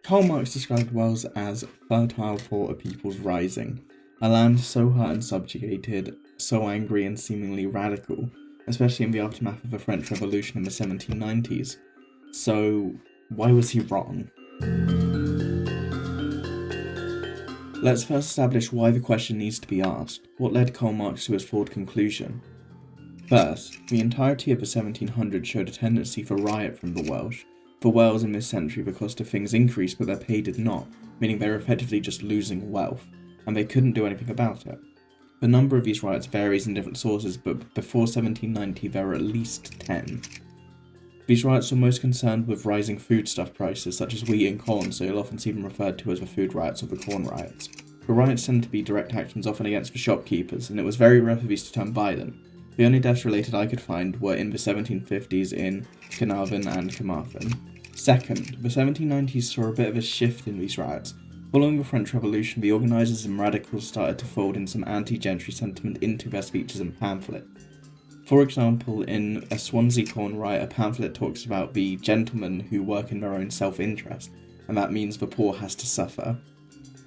Karl Marx described Wales as fertile for a people's rising, a land so hot and subjugated, so angry and seemingly radical, especially in the aftermath of the French Revolution in the 1790s. So, why was he wrong? Let's first establish why the question needs to be asked. What led Karl Marx to his flawed conclusion? First, the entirety of the 1700s showed a tendency for riot from the Welsh. For Wales in this century, the cost of things increased but their pay did not, meaning they were effectively just losing wealth, and they couldn't do anything about it. The number of these riots varies in different sources, but before 1790 there were at least 10. These riots were most concerned with rising foodstuff prices, such as wheat and corn, so you'll often see them referred to as the food riots or the corn riots. The riots tended to be direct actions often against the shopkeepers, and it was very rare for these to turn violent. The only deaths related I could find were in the 1750s in Carnarvon and Carmarthen. Second, the 1790s saw a bit of a shift in these riots. Following the French Revolution, the organisers and radicals started to fold in some anti-gentry sentiment into their speeches and pamphlets. For example, in a Swansea corn riot, a pamphlet talks about the gentlemen who work in their own self-interest, and that means the poor has to suffer.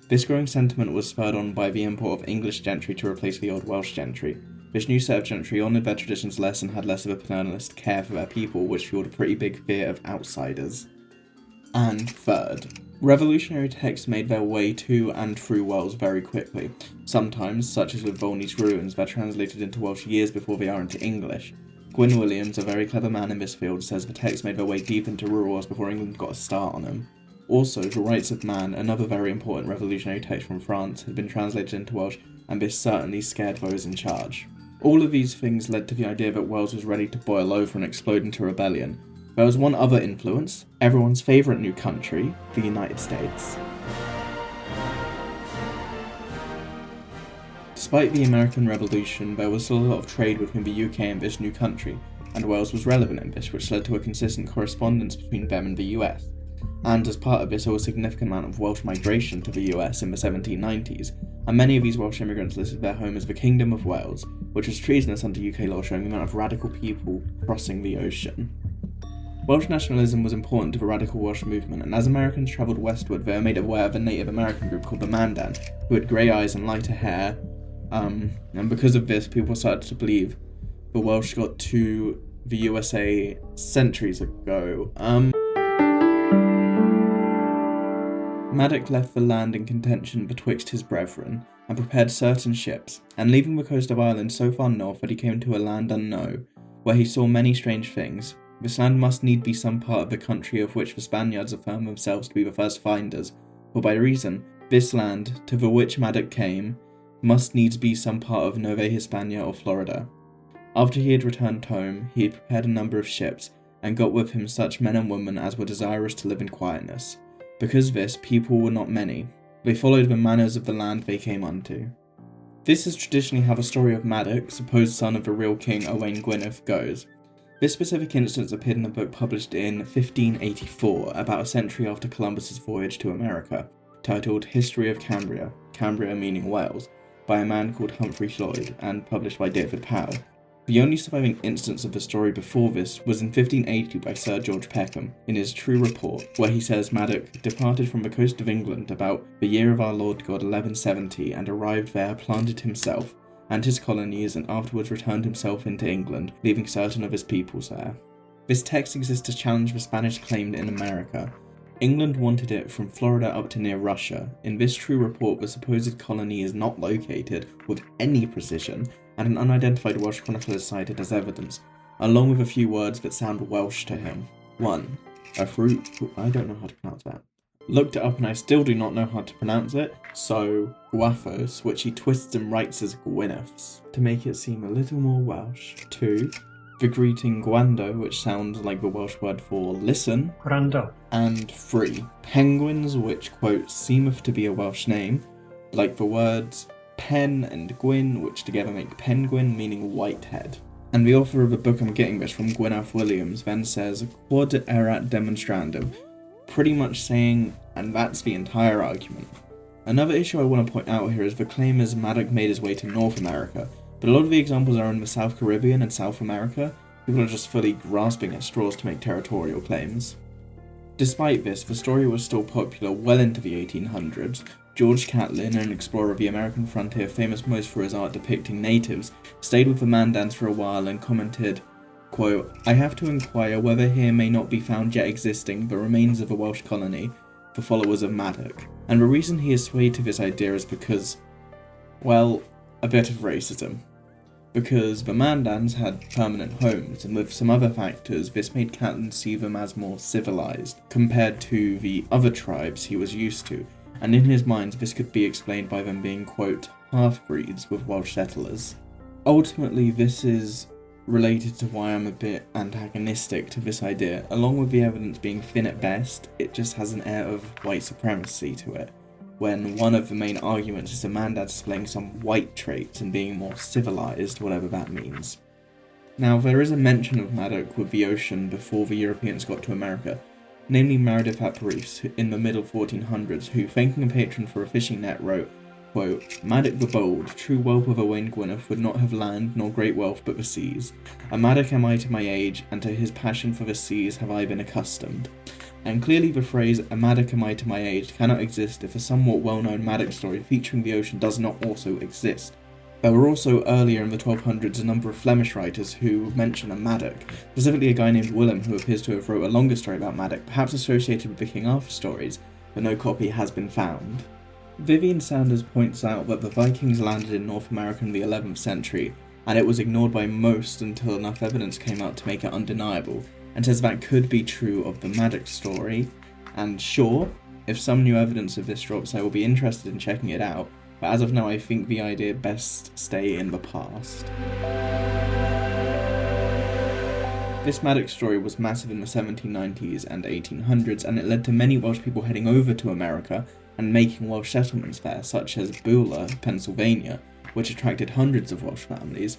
This growing sentiment was spurred on by the import of English gentry to replace the old Welsh gentry. This new set of gentry honoured their traditions less and had less of a paternalist care for their people, which fueled a pretty big fear of outsiders. And third, revolutionary texts made their way to and through Wales very quickly. Sometimes, such as with Volney's ruins, they're translated into Welsh years before they are into English. Gwyn Williams, a very clever man in this field, says the texts made their way deep into rural Wales before England got a start on them. Also, The Rights of Man, another very important revolutionary text from France, had been translated into Welsh, and this certainly scared those in charge. All of these things led to the idea that Wales was ready to boil over and explode into rebellion. There was one other influence, everyone's favourite new country, the United States. Despite the American Revolution, there was still a lot of trade between the UK and this new country, and Wales was relevant in this, which led to a consistent correspondence between them and the US. And as part of this, there was a significant amount of Welsh migration to the US in the 1790s, and many of these Welsh immigrants listed their home as the Kingdom of Wales, which was treasonous under UK law, showing the amount of radical people crossing the ocean. Welsh nationalism was important to the radical Welsh movement, and as Americans travelled westward, they were made aware of a Native American group called the Mandan, who had grey eyes and lighter hair, and because of this, people started to believe the Welsh got to the USA centuries ago. Madoc left the land in contention betwixt his brethren, and prepared certain ships, and leaving the coast of Ireland so far north that he came to a land unknown, where he saw many strange things. This land must need be some part of the country of which the Spaniards affirm themselves to be the first finders, for by reason, this land, to the which Madoc came, must needs be some part of Nova Hispania or Florida. After he had returned home, he had prepared a number of ships, and got with him such men and women as were desirous to live in quietness. Because this, people were not many. They followed the manners of the land they came unto. This is traditionally how the story of Madoc, supposed son of the real king Owain Gwynedd, goes. This specific instance appeared in a book published in 1584, about a century after Columbus's voyage to America, titled History of Cambria, Cambria meaning Wales, by a man called Humphrey Lloyd, and published by David Powell. The only surviving instance of the story before this was in 1580 by Sir George Peckham, in his True Report, where he says Madoc departed from the coast of England about the year of our Lord God 1170, and arrived there, planted himself and his colonies, and afterwards returned himself into England, leaving certain of his peoples there. This text exists to challenge the Spanish claim in America. England wanted it from Florida up to near Russia. In this True Report, the supposed colony is not located with any precision, and an unidentified Welsh chronicler is cited as evidence, along with a few words that sound Welsh to him. 1. A fruit. I don't know how to pronounce that. Looked it up and I still do not know how to pronounce it, so guaphos, which he twists and writes as gwyneths, to make it seem a little more Welsh. 2. The greeting gwando, which sounds like the Welsh word for listen. Gwrando. And 3. Penguins, which, quote, seemeth to be a Welsh name, like the words pen and gwyn, which together make penguin, meaning whitehead. And the author of the book I'm getting this from, Gwyneth Williams, then says, quod erat demonstrandum, pretty much saying, and that's the entire argument. Another issue I want to point out here is the claim is Madoc made his way to North America, but a lot of the examples are in the South Caribbean and South America. People are just fully grasping at straws to make territorial claims. Despite this, the story was still popular well into the 1800s. George Catlin, an explorer of the American frontier famous most for his art depicting natives, stayed with the Mandans for a while and commented, quote, "I have to inquire whether here may not be found yet existing the remains of a Welsh colony, the followers of Madoc. And the reason he is swayed to this idea is because, well, a bit of racism. Because the Mandans had permanent homes, and with some other factors, this made Catlin see them as more civilized, compared to the other tribes he was used to, and in his mind this could be explained by them being, quote, half-breeds with Welsh settlers. Ultimately, this is related to why I'm a bit antagonistic to this idea. Along with the evidence being thin at best, it just has an air of white supremacy to it, when one of the main arguments is the Mandans displaying some white traits and being more civilized, whatever that means. Now, there is a mention of Madoc with the ocean before the Europeans got to America, namely Meredith ap Rhys in the middle 1400s, who, thanking a patron for a fishing net, wrote, quote, "Madoc the bold, true whelp of Owain Gwynedd, would not have land nor great wealth but the seas. A Madoc am I to my age, and to his passion for the seas have I been accustomed." And clearly the phrase, "a Madoc am I to my age," cannot exist if a somewhat well-known Madoc story featuring the ocean does not also exist. There were also, earlier in the 1200s, a number of Flemish writers who mention a Madoc, specifically a guy named Willem who appears to have wrote a longer story about Madoc, perhaps associated with the King Arthur stories, but no copy has been found. Vivian Sanders points out that the Vikings landed in North America in the 11th century, and it was ignored by most until enough evidence came out to make it undeniable, and says that could be true of the Madoc story, and sure, if some new evidence of this drops I will be interested in checking it out, but as of now I think the idea best stay in the past. This Madoc story was massive in the 1790s and 1800s, and it led to many Welsh people heading over to America and making Welsh settlements there, such as Beulah, Pennsylvania, which attracted hundreds of Welsh families.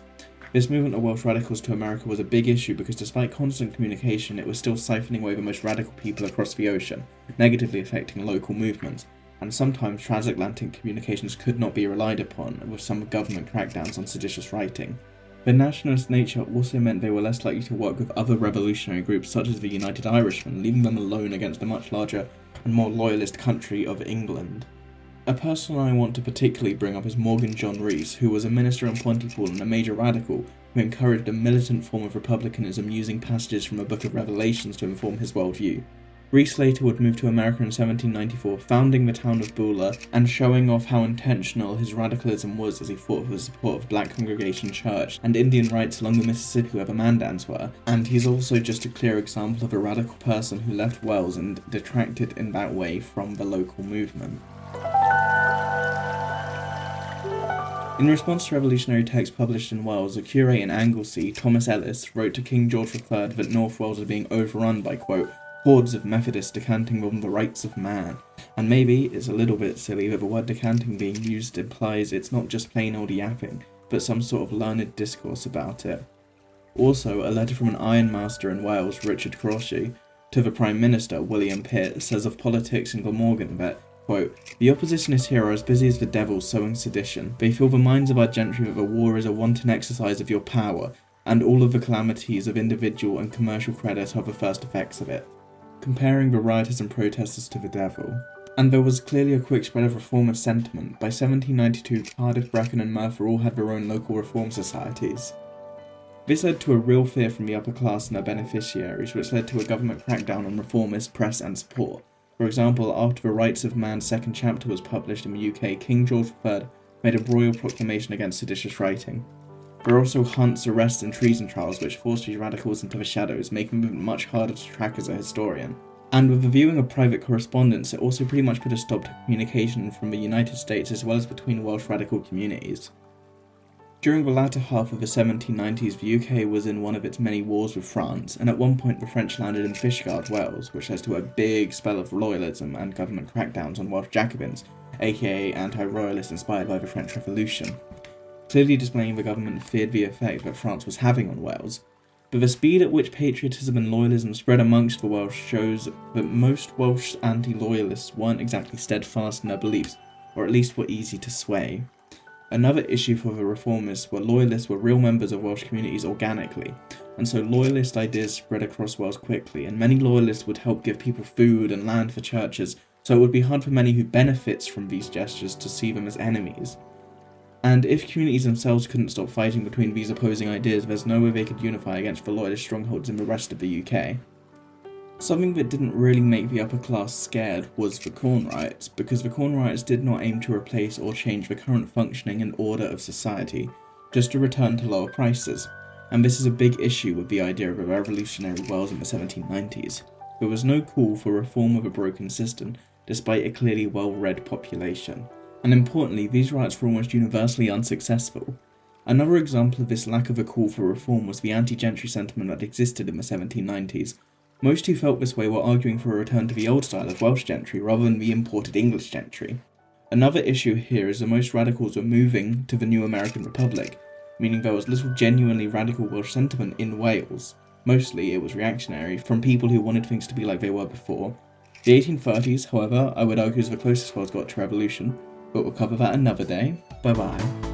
This movement of Welsh radicals to America was a big issue because despite constant communication, it was still siphoning away the most radical people across the ocean, negatively affecting local movements, and sometimes transatlantic communications could not be relied upon, with some government crackdowns on seditious writing. The nationalist nature also meant they were less likely to work with other revolutionary groups such as the United Irishmen, leaving them alone against the much larger and more loyalist country of England. A person I want to particularly bring up is Morgan John Rhys, who was a minister in Pontypool and a major radical who encouraged a militant form of republicanism using passages from the Book of Revelations to inform his worldview. Rhys later would move to America in 1794, founding the town of Beulah and showing off how intentional his radicalism was as he fought for the support of Black Congregation Church and Indian rights along the Mississippi where the Mandans were, and he's also just a clear example of a radical person who left Wales and detracted in that way from the local movement. In response to revolutionary texts published in Wales, a curate in Anglesey, Thomas Ellis, wrote to King George III that North Wales was being overrun by, quote, hordes of Methodists decanting on the rights of man. And maybe it's a little bit silly that the word decanting being used implies it's not just plain old yapping, but some sort of learned discourse about it. Also, a letter from an ironmaster in Wales, Richard Crauchete, to the Prime Minister, William Pitt, says of politics in Glamorgan that, quote, "The oppositionists here are as busy as the devil sowing sedition. They fill the minds of our gentry that the war is a wanton exercise of your power, and all of the calamities of individual and commercial credit are the first effects of it," comparing the rioters and protesters to the devil. And there was clearly a quick spread of reformist sentiment. By 1792, Cardiff, Brecon and Merthyr all had their own local reform societies. This led to a real fear from the upper class and their beneficiaries, which led to a government crackdown on reformist press and support. For example, after the Rights of Man's second chapter was published in the UK, King George III made a royal proclamation against seditious writing. There were also hunts, arrests and treason trials which forced these radicals into the shadows, making them much harder to track as a historian. And with the viewing of private correspondence, it also pretty much put a stop to communication from the United States as well as between Welsh radical communities. During the latter half of the 1790s, the UK was in one of its many wars with France, and at one point the French landed in Fishguard, Wales, which led to a big spell of loyalism and government crackdowns on Welsh Jacobins, aka anti-royalists inspired by the French Revolution, clearly displaying the government feared the effect that France was having on Wales. But the speed at which patriotism and loyalism spread amongst the Welsh shows that most Welsh anti-loyalists weren't exactly steadfast in their beliefs, or at least were easy to sway. Another issue for the reformists were loyalists were real members of Welsh communities organically. and so loyalist ideas spread across Wales quickly, and many loyalists would help give people food and land for churches, so it would be hard for many who benefits from these gestures to see them as enemies. And if communities themselves couldn't stop fighting between these opposing ideas, there's no way they could unify against the loyalist strongholds in the rest of the UK. Something that didn't really make the upper class scared was the Corn Riots, because the Corn Riots did not aim to replace or change the current functioning and order of society, just to return to lower prices. And this is a big issue with the idea of a revolutionary Wales in the 1790s. There was no call for reform of a broken system, despite a clearly well-read population. And importantly, these riots were almost universally unsuccessful. Another example of this lack of a call for reform was the anti-gentry sentiment that existed in the 1790s. Most who felt this way were arguing for a return to the old style of Welsh gentry rather than the imported English gentry. Another issue here is that most radicals were moving to the new American Republic, meaning there was little genuinely radical Welsh sentiment in Wales. Mostly it was reactionary, from people who wanted things to be like they were before. The 1830s, however, I would argue is the closest Wales got to revolution, but we'll cover that another day. Bye bye.